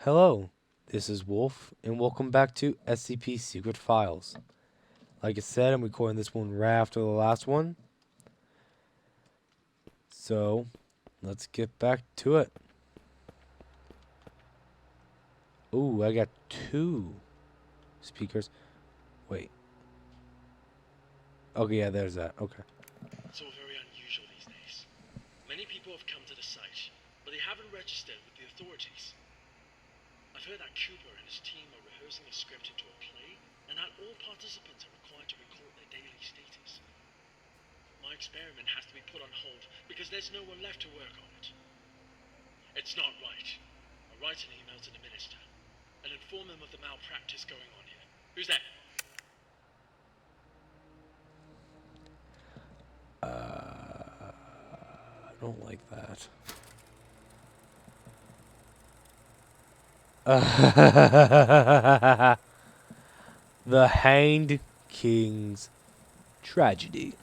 Hello, this is Wolf, and welcome back to SCP Secret Files. Like I said, I'm recording this one right after the last one, so let's get back to it. Ooh, I got two speakers. Wait. Okay, yeah, there's that. Okay. It's all very unusual these days. Many people have come to the site, but they haven't registered with the authorities. I've heard that Cooper and his team are rehearsing a script into a play, and that all participants are required to record their daily status. My experiment has to be put on hold because there's no one left to work on it. It's not right. I'll write an email to the minister and inform him of the malpractice going on here. Who's there? I don't like that. The Hanged King's Tragedy.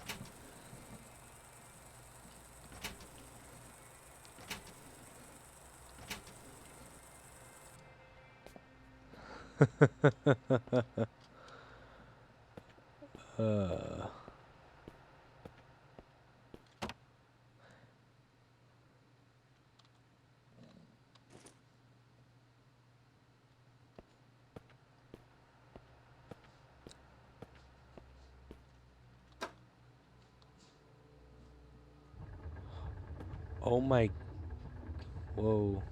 uh, oh my. Whoa.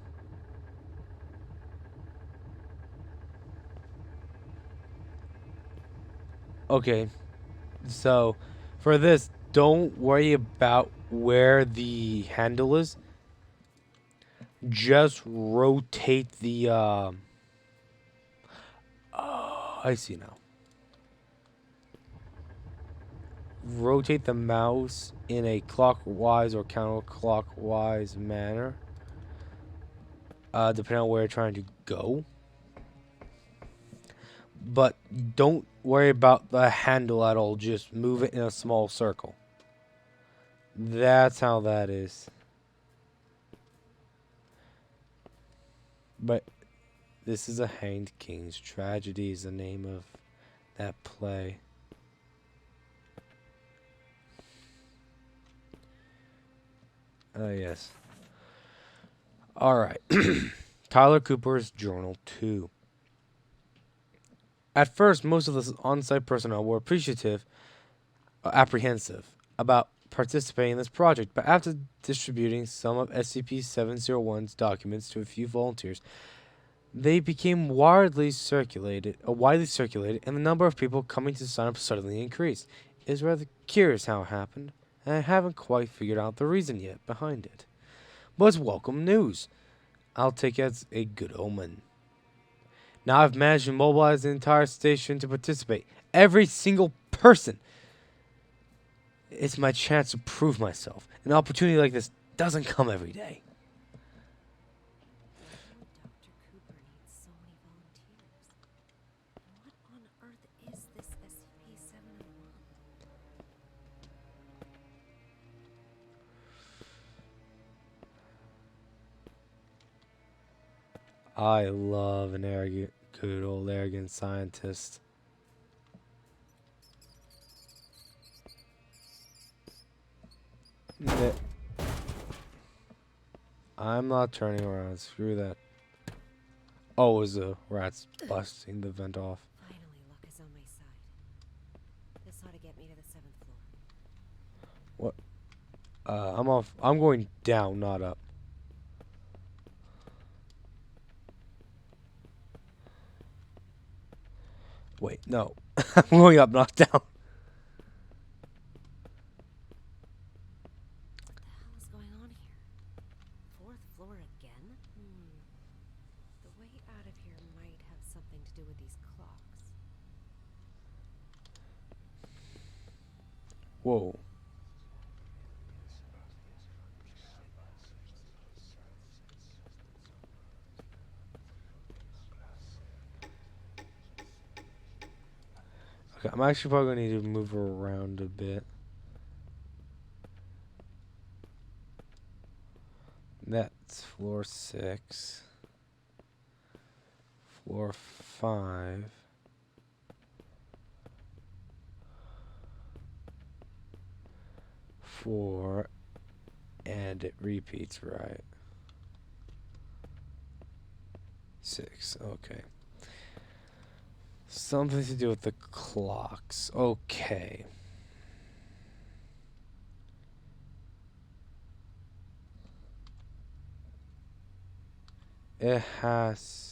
Okay, so for this, don't worry about where the handle is. Just rotate the. Oh, I see now. Rotate the mouse in a clockwise or counterclockwise manner, depending on where you're trying to go. But don't worry about the handle at all. Just move it in a small circle. That's how that is. But this is a Hanged King's Tragedy is the name of that play. Oh, yes. Alright. Tyler Cooper's Journal 2. At first, most of the on-site personnel were apprehensive about participating in this project, but after distributing some of SCP-701's documents to a few volunteers, they became widely circulated, and the number of people coming to sign up suddenly increased. It is rather curious how it happened, and I haven't quite figured out the reason yet behind it. But it's welcome news. I'll take it as a good omen. Now I've managed to mobilize the entire station to participate. Every single person. It's my chance to prove myself. An opportunity like this doesn't come every day. Dr. Cooper needs so many volunteers. What on earth is this SCP-701? I love an arrogant, good old arrogant scientist. I'm not turning around. Screw that. Oh, it was the rats busting the vent off. Finally, luck is on my side. This ought to get me to the 7th floor. What? I'm off. I'm going down, not up. Wait, no. I'm going up, not down. What the hell is going on here? 4th floor again? The way out of here might have something to do with these clocks. Whoa. Okay, I'm actually probably going to need to move around a bit. That's floor 6. Floor 5. Four, and it repeats, right? 6, okay. Something to do with the clocks. Okay. It has...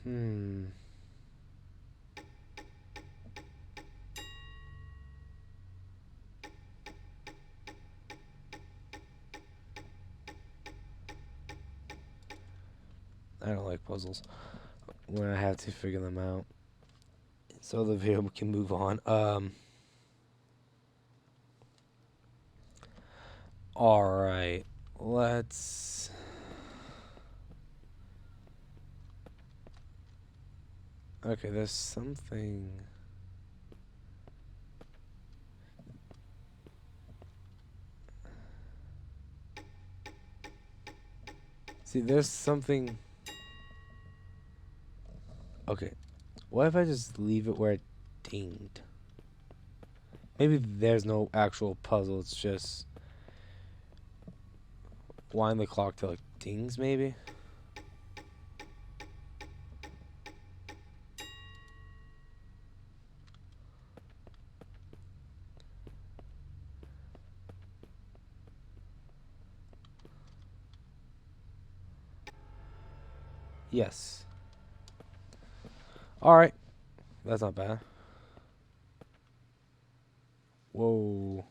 Hmm. I don't like puzzles when I have to figure them out. So the video can move on. Alright. Let's... Okay, there's something... See, there's something... Okay. What if I just leave it where it dinged? Maybe there's no actual puzzle, it's just... wind the clock till it dings, maybe? Yes. Alright. That's not bad. Whoa.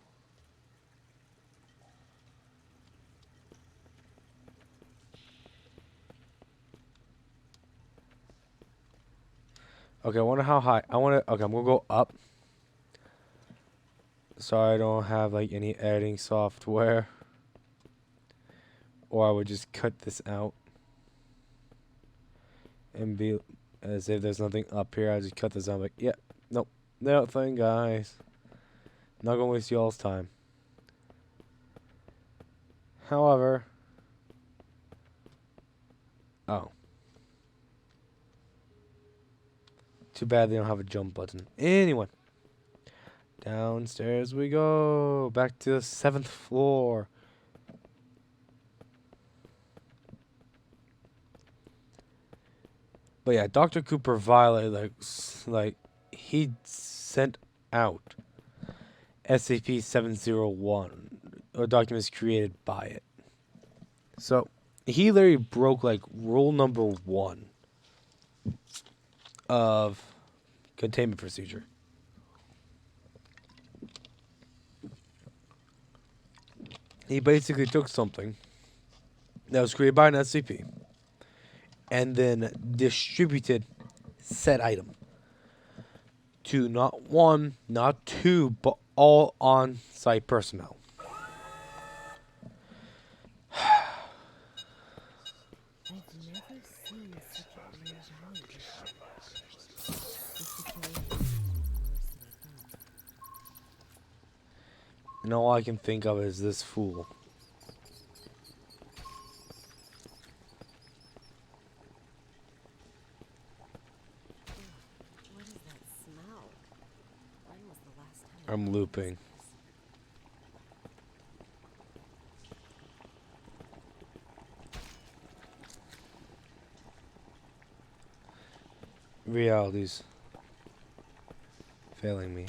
Okay, I wonder how high. Okay, I'm gonna go up. So I don't have like any editing software. Or I would just cut this out. And be as if there's nothing up here. I just cut this out. Like, yeah, nope. Nothing, guys. Not gonna waste y'all's time. However. Oh. Too bad they don't have a jump button. Anyway. Downstairs we go. Back to the 7th floor. But yeah, Dr. Cooper violated, like he sent out SCP-701, or documents created by it. So, he literally broke, like, rule number 1 of containment procedure. He basically took something that was created by an SCP and then distributed said item to not 1, not 2, but all on-site personnel. I've never seen such a rare value before. This situation is worse than I thought. And all I can think of is this fool. What is that smell? When was the last time I'm looping. Reality's failing me.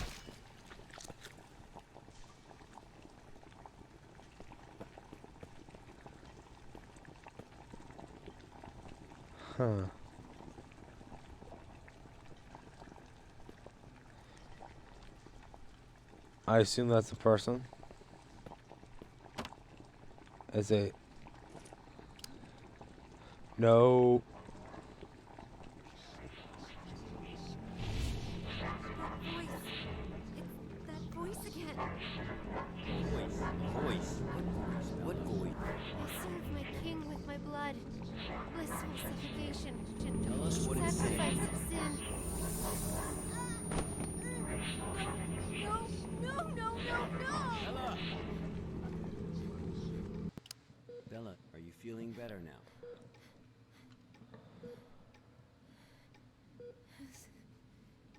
Huh. I assume that's a person. As a... No. That voice again. Voice? What voice? I serve my king with my blood. Blissful suffocation. Tell us what it says. Sacrifice of sin. feeling better now?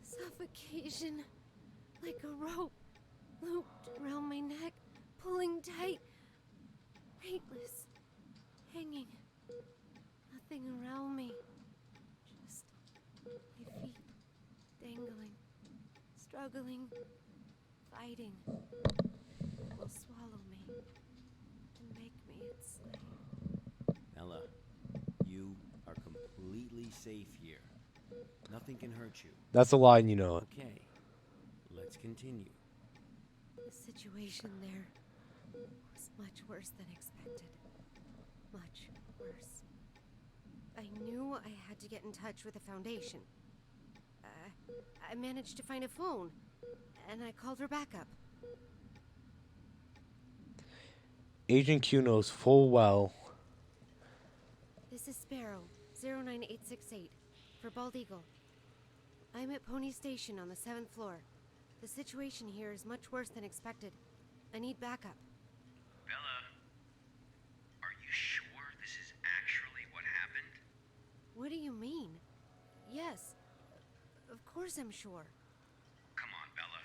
Suffocation. Like a rope looped around my neck, pulling tight. Weightless. Hanging. Nothing around me. Just my feet dangling. Struggling. Fighting. It will swallow me. And make me its slave. Ella, you are completely safe here. Nothing can hurt you. That's a line, you know it. Okay, let's continue. The situation there was much worse than expected. Much worse. I knew I had to get in touch with the Foundation. I managed to find a phone, and I called her backup. Agent Q knows full well. This is Sparrow, 09868, for Bald Eagle. I'm at Pony Station on the 7th floor. The situation here is much worse than expected. I need backup. Bella, are you sure this is actually what happened? What do you mean? Yes. Of course I'm sure. Come on, Bella.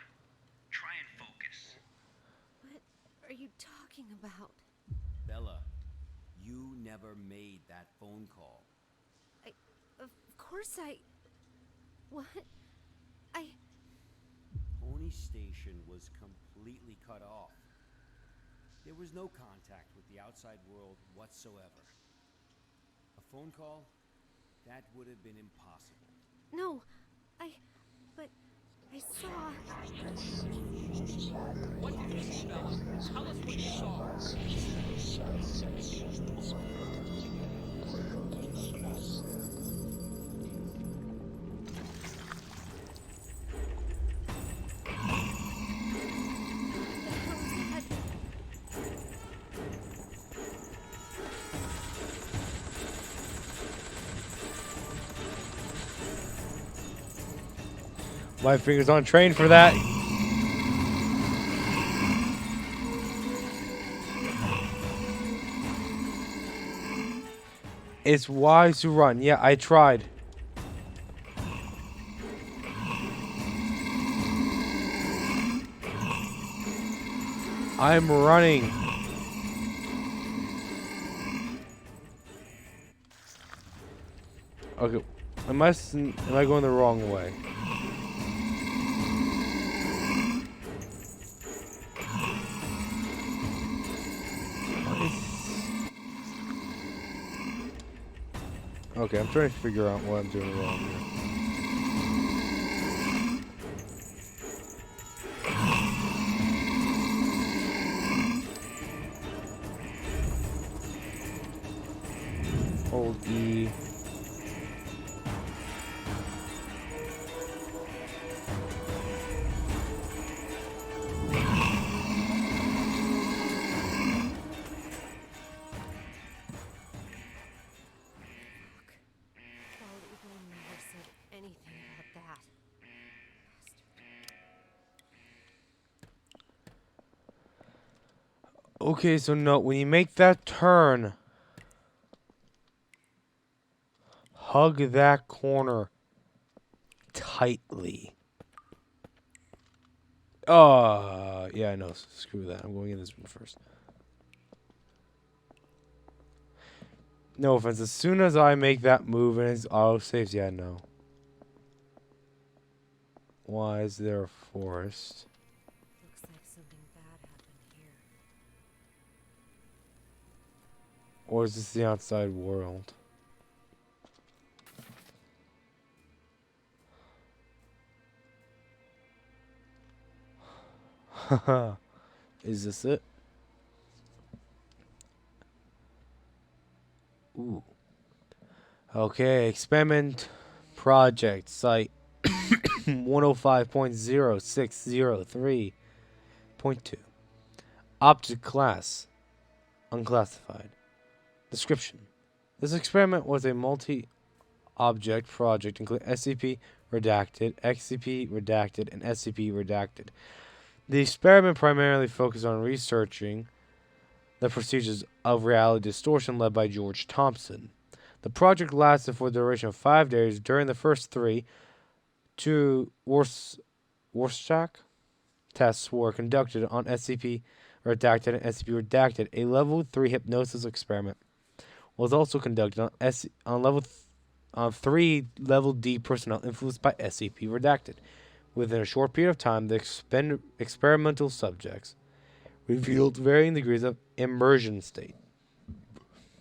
Try and focus. What are you talking about? Bella, you never made that phone call. Of course I... What? Pony Station was completely cut off. There was no contact with the outside world whatsoever. A phone call? That would have been impossible. No, but I saw... What did you see, Bella? Tell us what you saw. My fingers on train for that. It's wise to run. Yeah, I tried. I'm running. Okay, am I going the wrong way? Okay, I'm trying to figure out what I'm doing wrong here. Hold E. Bald Eagle never said anything about that. Bastard. Okay, so no, when you make that turn, hug that corner tightly. Yeah, I know. Screw that. I'm going in this room first. No offense. As soon as I make that move and it's auto saves, yeah, no. Why is there a forest? Looks like something bad happened here. Or is this the outside world? Haha. Is this it? Ooh. Okay, experiment project site 105.0603.2. Object class unclassified. Description. This experiment was a multi-object project including SCP redacted, XCP redacted, and SCP redacted. The experiment primarily focused on researching the procedures of reality distortion led by George Thompson. The project lasted for the duration of 5 days. During the first 3, 2 Rorschach tests were conducted on SCP Redacted and SCP Redacted. A level 3 hypnosis experiment was also conducted on 3 level D personnel influenced by SCP Redacted. Within a short period of time, the experimental subjects revealed varying degrees of immersion state.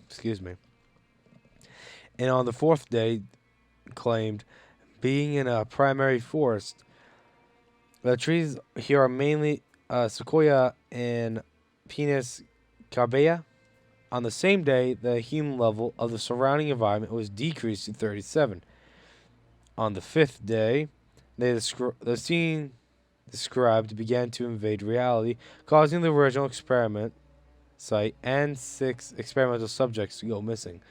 Excuse me. And on the 4th day, claimed being in a primary forest. The trees here are mainly sequoia and Pinus carbea. On the same day, the human level of the surrounding environment was decreased to 37. On the 5th day, the scene described began to invade reality, causing the original experiment site and 6 experimental subjects to go missing.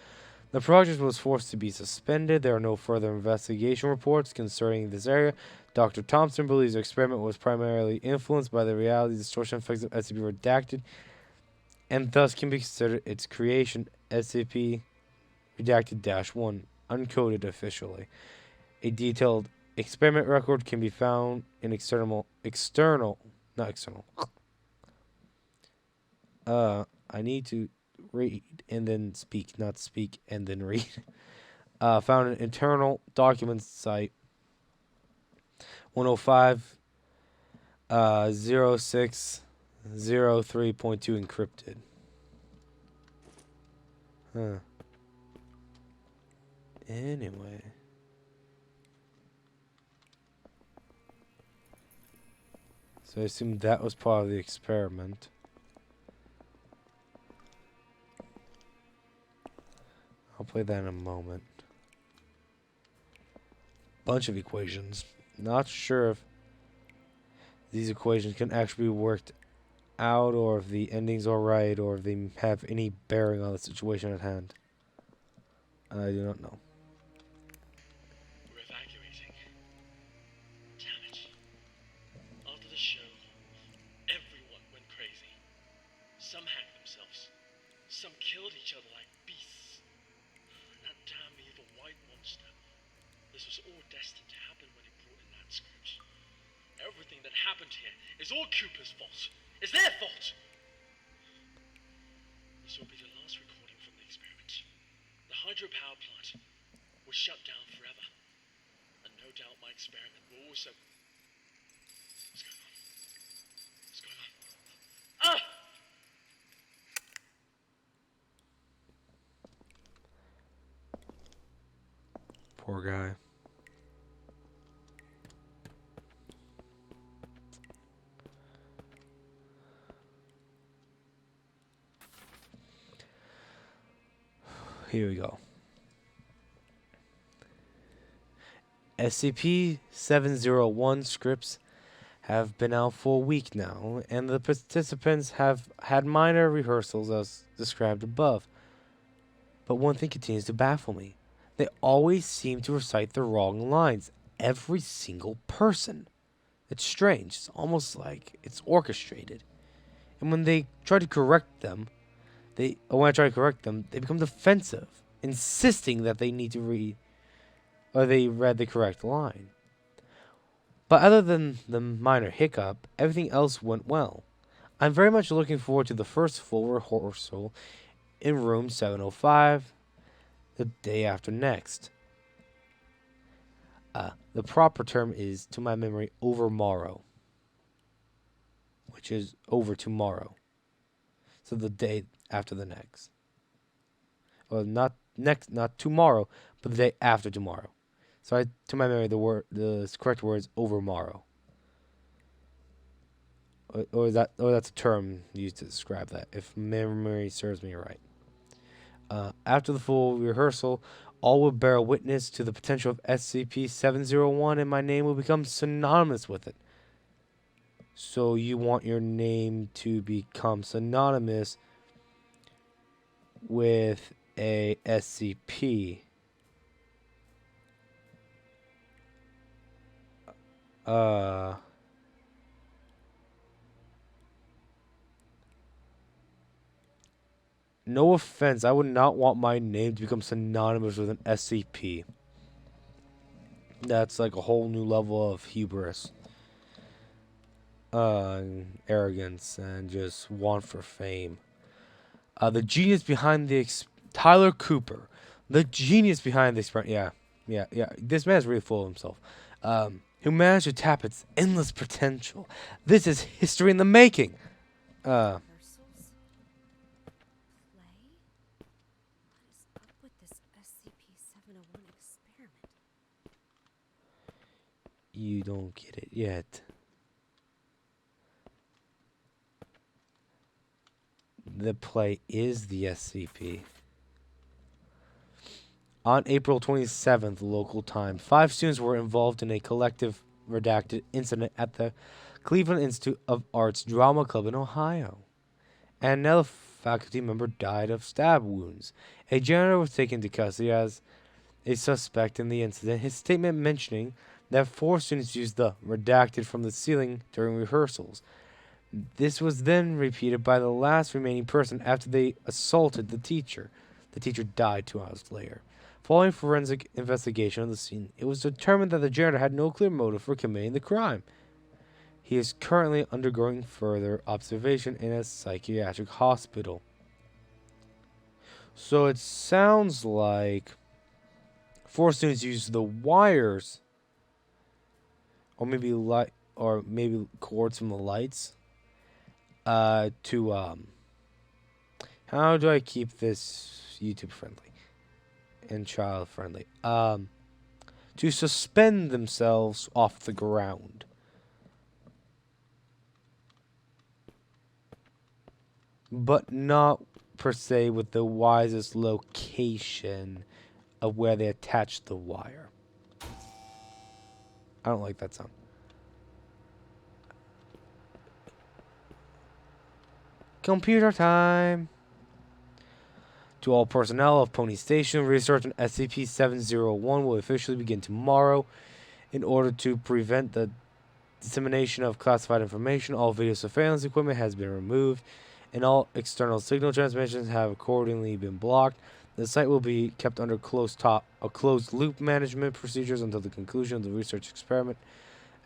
The project was forced to be suspended. There are no further investigation reports concerning this area. Dr. Thompson believes the experiment was primarily influenced by the reality distortion effects of SCP Redacted, and thus can be considered its creation, SCP Redacted-1, uncoded officially. A detailed experiment record can be found in I need to read and then speak, not speak and then read. Found an internal documents site 105 0603.2 encrypted. Huh. Anyway. So I assume that was part of the experiment. I'll play that in a moment. Bunch of equations. Not sure if these equations can actually be worked out, or if the endings are right, or if they have any bearing on the situation at hand. I do not know. We're evacuating. Damn it. After the show, everyone went crazy. Some hacked themselves. Some killed each other like beasts. And that damn evil white monster. This was all destined to happen when he brought in that script. Everything that happened here is all Cooper's fault. It's their fault! This will be the last recording from the experiment. The hydropower plant was shut down forever. And no doubt my experiment will also... What's going on? What's going on? Ah! Poor guy. Here we go. SCP-701 scripts have been out for a week now, and the participants have had minor rehearsals as described above. But one thing continues to baffle me. They always seem to recite the wrong lines. Every single person. It's strange. It's almost like it's orchestrated. And when I try to correct them, they become defensive, insisting that they need to read, or they read the correct line. But other than the minor hiccup, everything else went well. I'm very much looking forward to the first full rehearsal in room 705 the day after next. The proper term is, to my memory, overmorrow, which is over tomorrow. So the day after the next. Well, not tomorrow, but the day after tomorrow. So to my memory, the correct word is overmorrow. Or that's a term used to describe that, if memory serves me right. After the full rehearsal, all will bear witness to the potential of SCP-701, and my name will become synonymous with it. So you want your name to become synonymous with a SCP. No offense, I would not want my name to become synonymous with an SCP. That's like a whole new level of hubris, and arrogance, and just want for fame. The genius behind the Tyler Cooper, the genius behind the experiment. Yeah. This man's really full of himself. Who managed to tap its endless potential. This is history in the making. Rehearsals? Play? What is up with this SCP-701 experiment? You don't get it yet. The play is the SCP. On April 27th, local time, 5 students were involved in a collective redacted incident at the Cleveland Institute of Arts Drama Club in Ohio. And another faculty member died of stab wounds. A janitor was taken into custody as a suspect in the incident. His statement mentioning that 4 students used the redacted from the ceiling during rehearsals. This was then repeated by the last remaining person after they assaulted the teacher. The teacher died 2 hours later. Following forensic investigation of the scene, it was determined that the janitor had no clear motive for committing the crime. He is currently undergoing further observation in a psychiatric hospital. So it sounds like 4 students used the wires, or maybe cords from the lights, to how do I keep this YouTube friendly and child friendly? To suspend themselves off the ground. But not per se with the wisest location of where they attach the wire. I don't like that sound. Computer time. To all personnel of Pony Station, research on SCP-701 will officially begin tomorrow. In order to prevent the dissemination of classified information, all video surveillance equipment has been removed, and all external signal transmissions have accordingly been blocked. The site will be kept under closed-loop management procedures until the conclusion of the research experiment.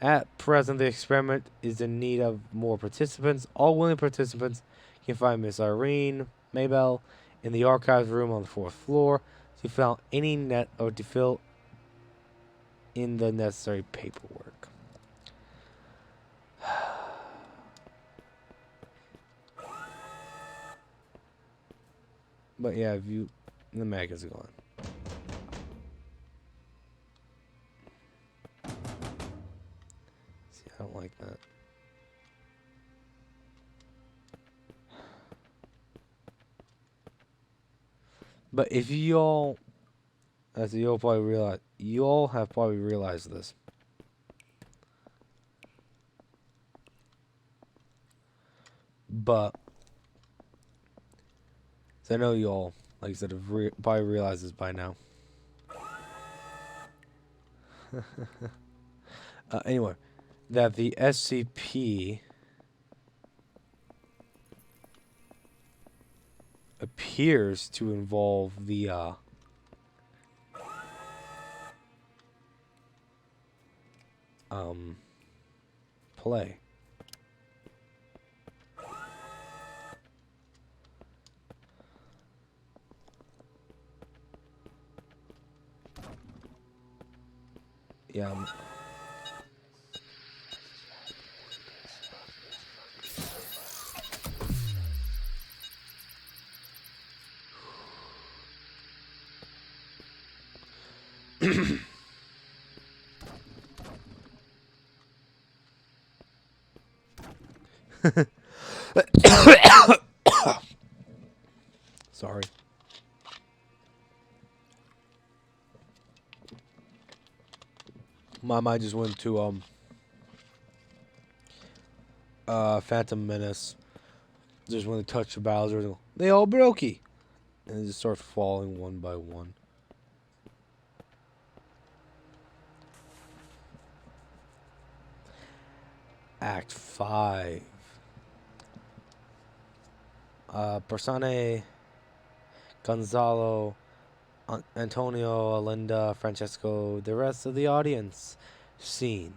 At present, the experiment is in need of more participants. All willing participants can find Miss Irene Maybell in the archives room on the 4th floor to fill to fill in the necessary paperwork. But yeah, the mag is gone. See, I don't like that. But if you all, as you all probably realize, you all have probably realized this. But I know you all, like I said, have probably realized this by now. Anyway, that the SCP appears to involve the play. Yeah. Sorry. My mind just went to Phantom Menace. Just when they touch the Bowser, they all brokey, and they just start falling one by one. Act 5. Persona Gonzalo, Antonio, Alinda, Francesco, the rest of the audience. Scene: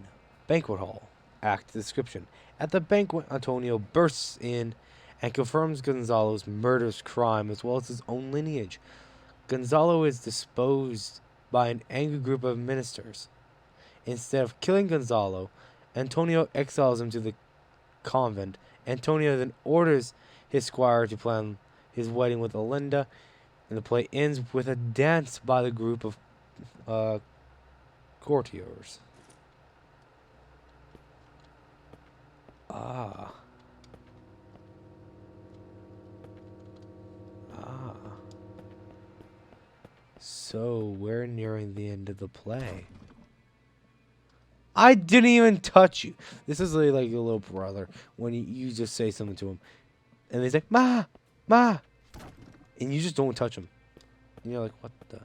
banquet hall. Act description: at the banquet, Antonio bursts in and confirms Gonzalo's murderous crime as well as his own lineage. Gonzalo is disposed by an angry group of ministers. Instead of killing Gonzalo, Antonio exiles him to the convent. Antonio then orders his squire to plan his wedding with Alinda, and the play ends with a dance by the group of courtiers. Ah. Ah. So we're nearing the end of the play. I didn't even touch you. This is like your little brother when you just say something to him, and he's like, "Ma, ma," and you just don't touch him. And you're like, "What the?"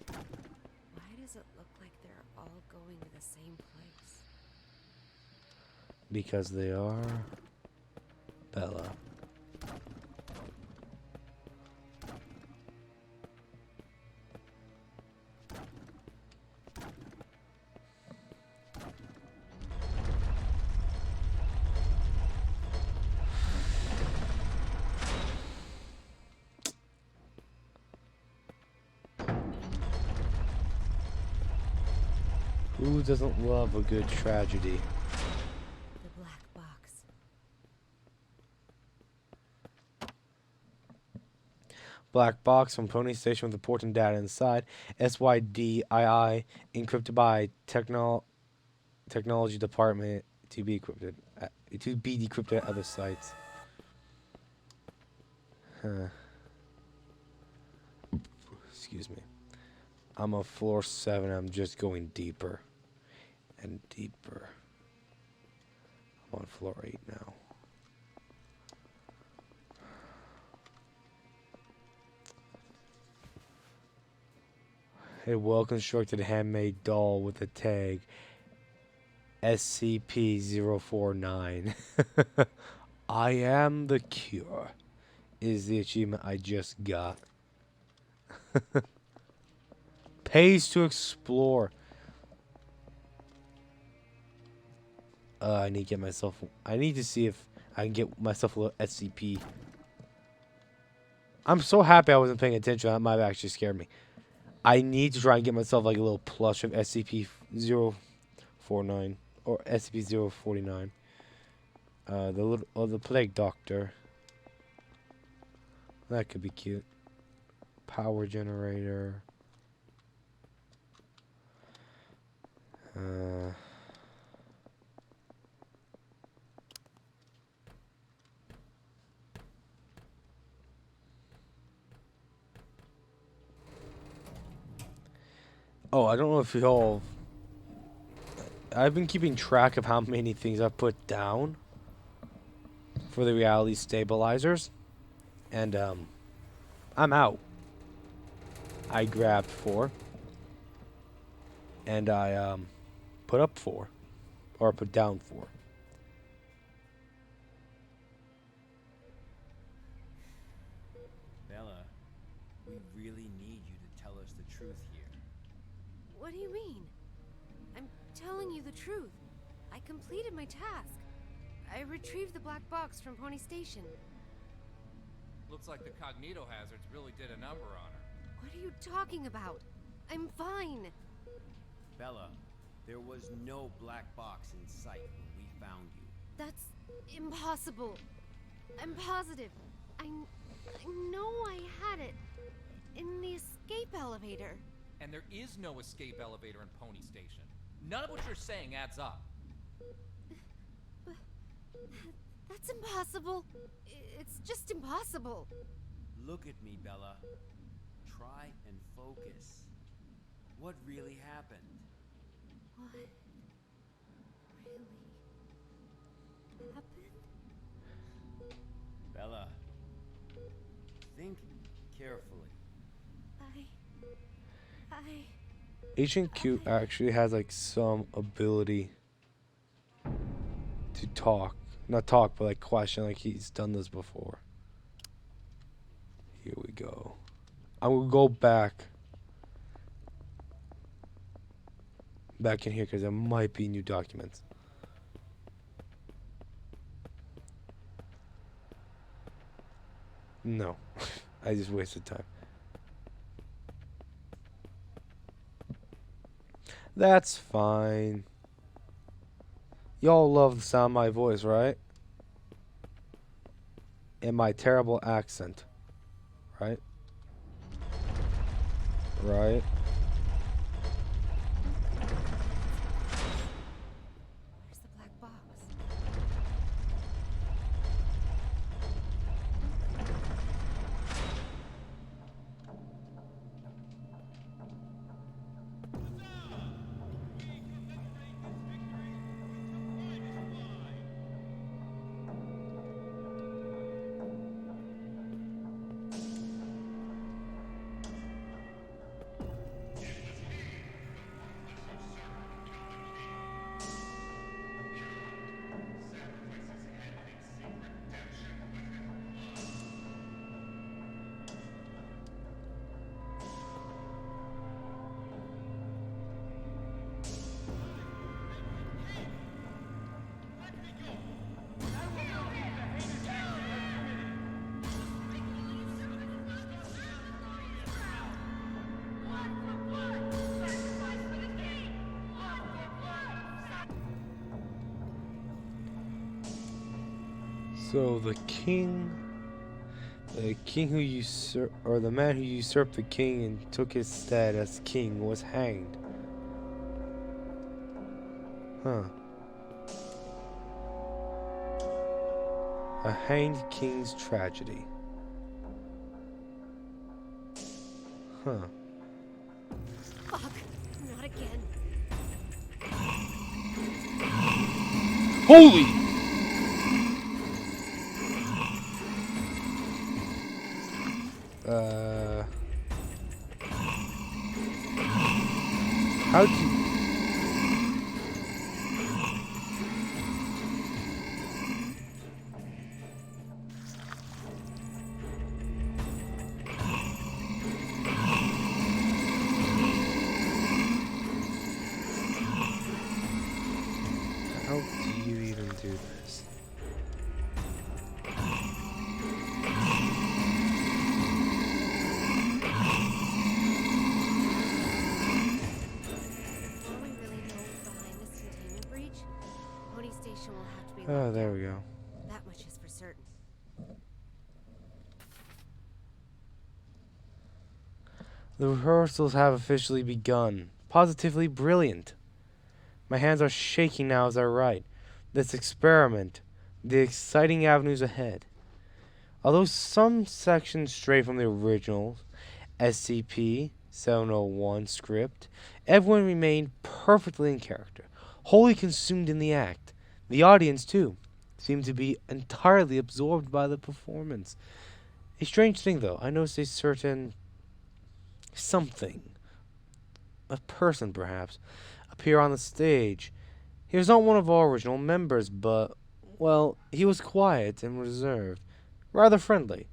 Why does it look like they're all going to the same place? Because they are Bella. Who doesn't love a good tragedy? The black box. Black box from Pony Station with important data inside. SYDII encrypted by technology department to be decrypted at other sites. Huh. Excuse me. I'm on floor 7. I'm just going deeper and deeper. I'm on floor 8 now. A well-constructed handmade doll with a tag SCP-049. I am the cure is the achievement I just got. Pays to explore. I need to get myself. I need to see if I can get myself a little SCP. I'm so happy I wasn't paying attention. That might have actually scared me. I need to try and get myself like a little plush of SCP-049 or SCP-049. The plague doctor. That could be cute. Power generator. Oh, I don't know if y'all. I've been keeping track of how many things I've put down for the reality stabilizers, and I'm out. I grabbed 4, and I put up 4, or put down 4. Bella, we really need you to tell us the truth here. What do you mean? I'm telling you the truth. I completed my task. I retrieved the black box from Pony Station. Looks like the cognito hazards really did a number on her. What are you talking about? I'm fine. Bella, there was no black box in sight when we found you. That's impossible. I'm positive. I know I had it in the escape elevator. And there is no escape elevator in Pony Station. None of what you're saying adds up. But that's impossible. It's just impossible. Look at me, Bella. Try and focus. What really happened? What really happened? Bella, think carefully. Agent Q actually has like some ability to talk. Not talk, but like question. Like he's done this before. Here we go. I will go back in here because there might be new documents. No, I just wasted time. That's fine. Y'all love the sound of my voice, right? And my terrible accent, right? Right? Where's the black box? So the king who or the man who usurped the king and took his stead as king was hanged. Huh. A hanged king's tragedy. Huh. Fuck! Not again. Holy! How'd you... How do you even do this? Before we really know what's behind this containment breach, Pony Station will have to be Oh, locked there down. we go. That much is for certain. The rehearsals have officially begun. Positively brilliant. My hands are shaking now as I write. This experiment, the exciting avenues ahead. Although some sections stray from the original SCP 701 script, everyone remained perfectly in character, wholly consumed in the act. The audience, too, seemed to be entirely absorbed by the performance. A strange thing, though, I noticed a certain something, a person perhaps, appear on the stage. He was not one of our original members, but, well, he was quiet and reserved, rather friendly.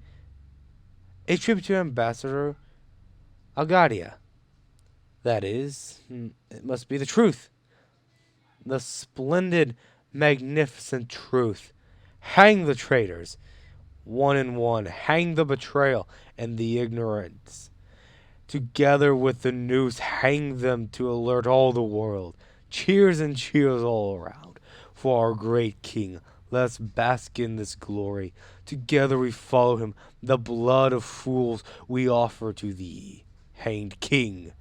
A tribute to Ambassador Agadia. That is, it must be the truth. The splendid, magnificent truth. Hang the traitors. One and one. Hang the betrayal and the ignorance. Together with the noose, hang them to alert all the world. Cheers and cheers all around. For our great king, let us bask in this glory. Together we follow him. The blood of fools we offer to thee, hanged king.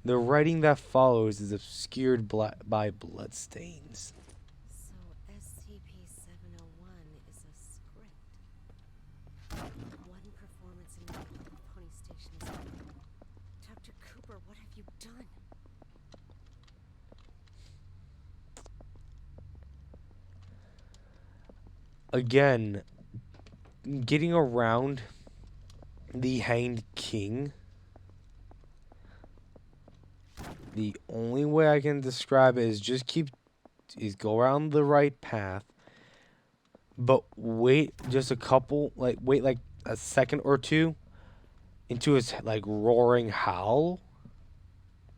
The writing that follows is obscured by bloodstains. So SCP-701 is a script. One performance in Pony Station is over. Dr. Cooper, what have you done? Again, getting around the hanged king. The only way I can describe it is go around the right path, but wait just a couple, wait like a second or two into his like roaring howl,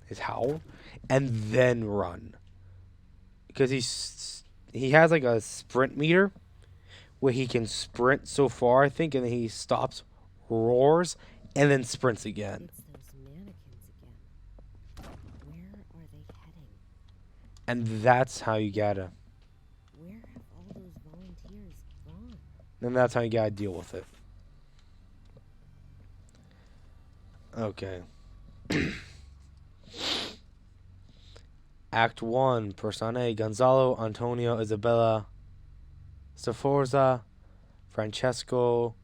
his howl, and then run because he has like a sprint meter where he can sprint so far, I think, and then he stops, roars, and then sprints again. It's those mannequins again. Where are they heading? And that's how you gotta. Where have all those volunteers gone? Then that's how you gotta deal with it. Okay. Act 1. Person A. Gonzalo, Antonio, Isabella, Sforza, Francesco,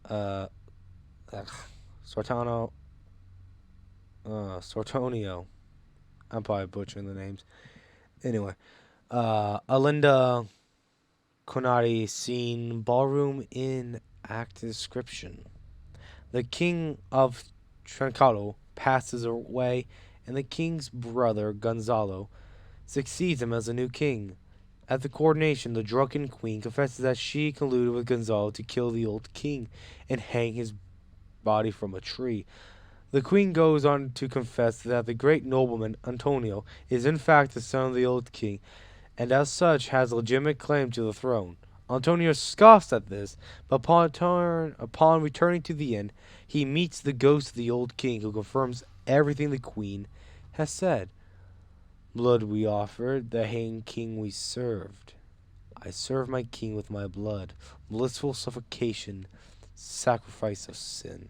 Sortano, Sortonio. I'm probably butchering the names. Anyway. Alinda, Conati, scene, ballroom in act description. The king of Trancalo passes away, and the king's brother, Gonzalo, succeeds him as the new king. At the coronation, the drunken queen confesses that she colluded with Gonzalo to kill the old king and hang his body from a tree. The queen goes on to confess that the great nobleman, Antonio, is in fact the son of the old king, and as such has legitimate claim to the throne. Antonio scoffs at this, but upon returning to the inn, he meets the ghost of the old king, who confirms everything the queen has said. Blood we offered, the hanged king we served. I serve my king with my blood, blissful suffocation, sacrifice of sin.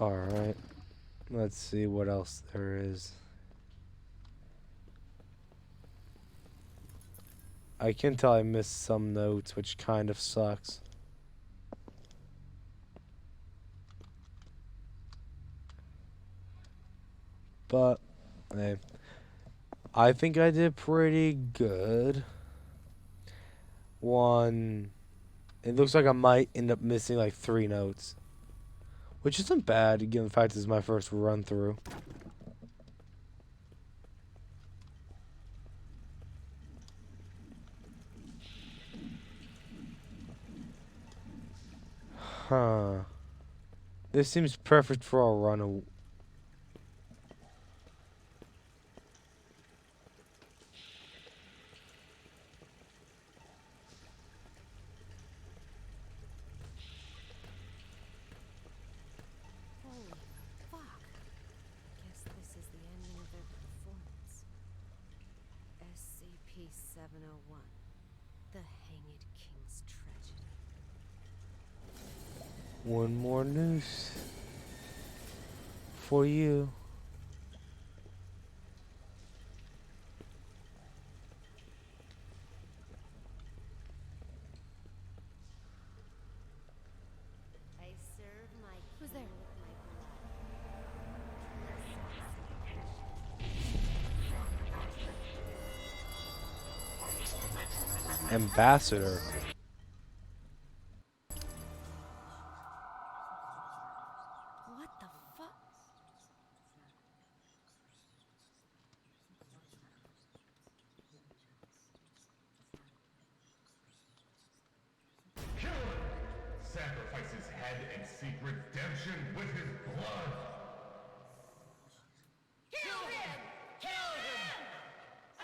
Alright, let's see what else there is. I can tell I missed some notes, which kind of sucks. But, hey, I think I did pretty good. One, it looks like I might end up missing like 3 notes. Which isn't bad, given the fact this is my first run through. Huh. This seems perfect for a run. Holy fuck. Guess this is the ending of their performance. SCP-701. The Hanged King's Tragedy. One more noose for you. I serve my Who's there? With my blood. Ambassador. What the fuck? Sacrifice his head and seek redemption with his blood. Kill him! Kill him!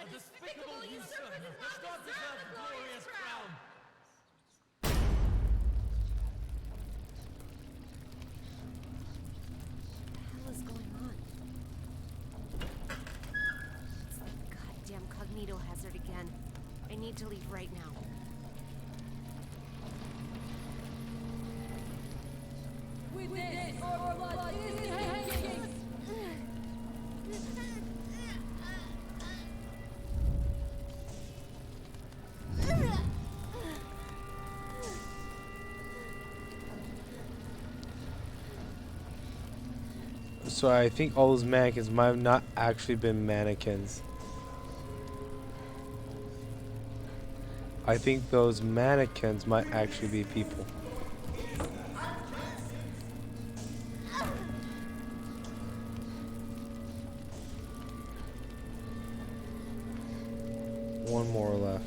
A despicable usurper does not deserve the glorious crown! What the hell is going on? It's the goddamn cognito hazard again. I need to leave right now. With this, our blood is hanging! So I think all those mannequins might have not actually been mannequins. I think those mannequins might actually be people. One more left.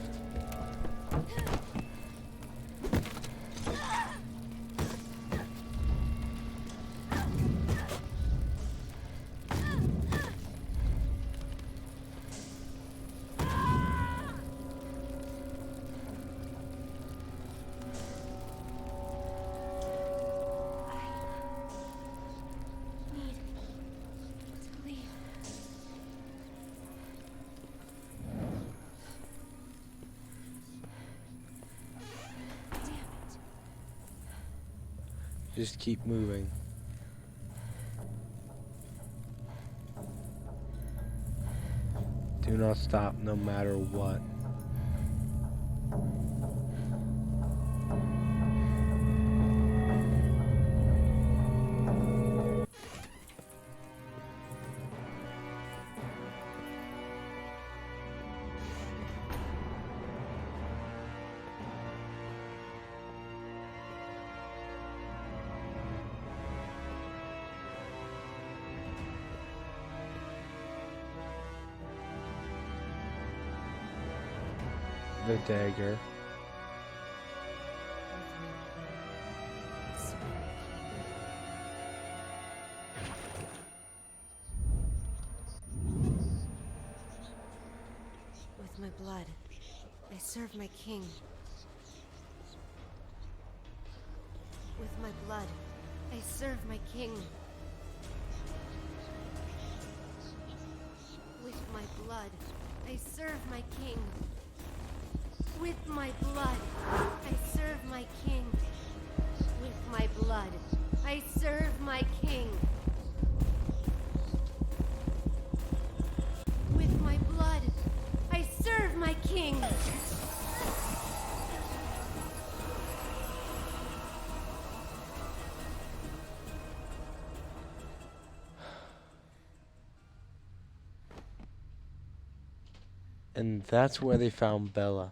Need to leave. Damn it. Just keep moving. Do not stop no matter what. The dagger. With my blood, I serve my king. With my blood, I serve my king. With my blood, I serve my king. With my blood, I serve my king. With my blood, I serve my king. With my blood, I serve my king. And that's where they found Bella.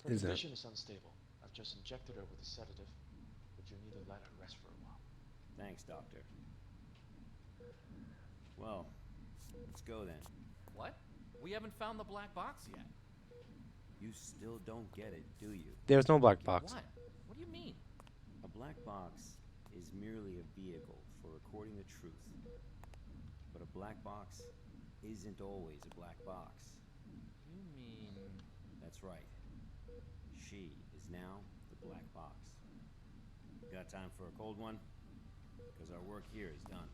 Her Is it? condition is unstable. I've just injected her with a sedative, but you need to let her rest for a while. Thanks, Doctor. Well, let's go then. What? We haven't found the black box yet. You still don't get it, do you? There's no black box. What? What do you mean? A black box is merely a vehicle for recording the truth. But a black box isn't always a black box. You mean... That's right. She is now the black box. Got time for a cold one? Because our work here is done.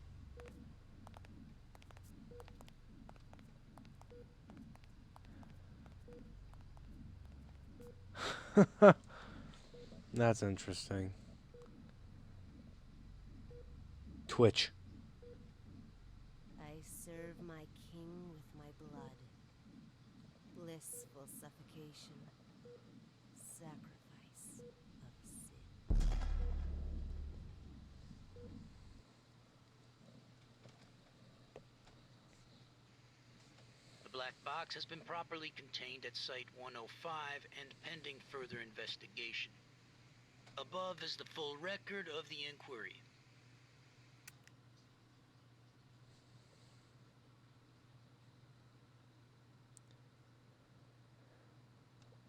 That's interesting. Twitch. I serve my king with my blood. Blissful suffocation. Sacrifice of sin. The black box has been properly contained at Site 105 and pending further investigation. Above is the full record of the inquiry.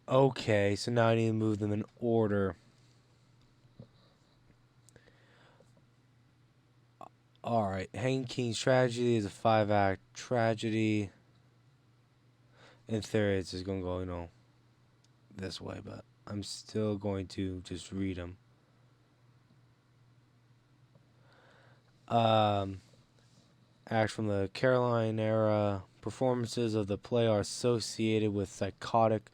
Okay, so now I need to move them in order. Alright, Hanging King's tragedy is a 5-act tragedy. In theory, it's just gonna go, you know, this way, but I'm still going to just read them. Acts from the Caroline era. Performances of the play are associated with psychotic,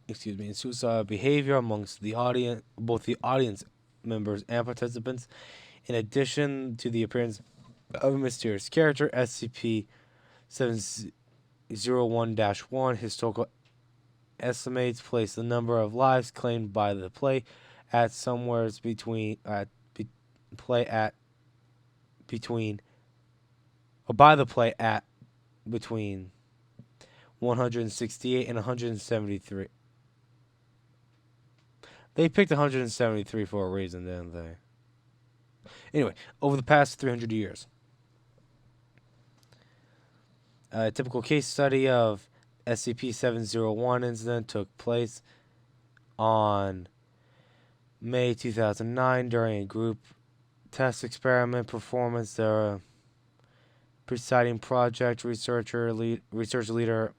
and suicidal behavior amongst the audience, both the audience members and participants. In addition to the appearance of a mysterious character, SCP 701-1 historical estimates place the number of lives claimed by the play at somewhere between between 168, and 173. They picked 173 for a reason, didn't they? Anyway, over the past 300 years, a typical case study of SCP-701 incident took place on May 2009 during a group test experiment performance. The presiding project research leader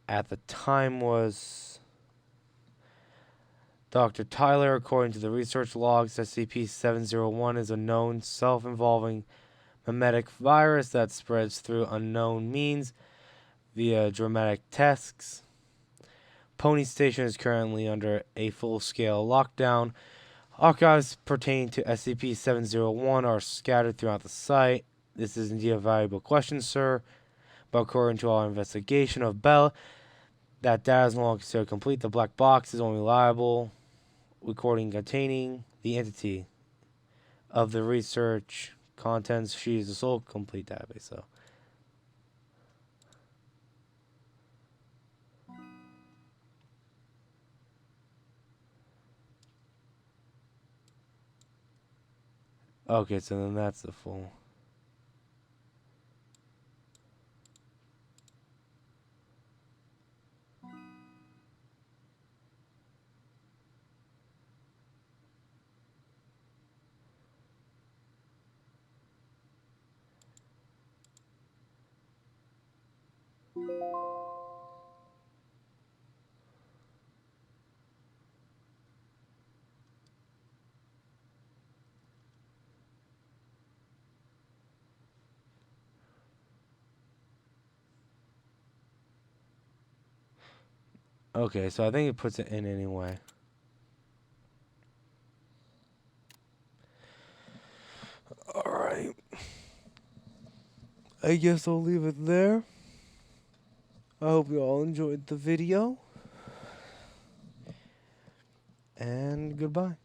at the time was Dr. Tyler. According to the research logs, SCP-701 is a known self-involving memetic virus that spreads through unknown means via dramatic tests. Pony Station is currently under a full-scale lockdown. Archives pertaining to SCP-701 are scattered throughout the site. This is indeed a valuable question, sir, but according to our investigation of Bell, that data is no longer considered complete. The black box is only reliable recording containing the entity of the research contents. She is the sole complete database, so. Okay, so then that's the full. Okay, so I think it puts it in anyway. Alright. I guess I'll leave it there. I hope you all enjoyed the video. And goodbye.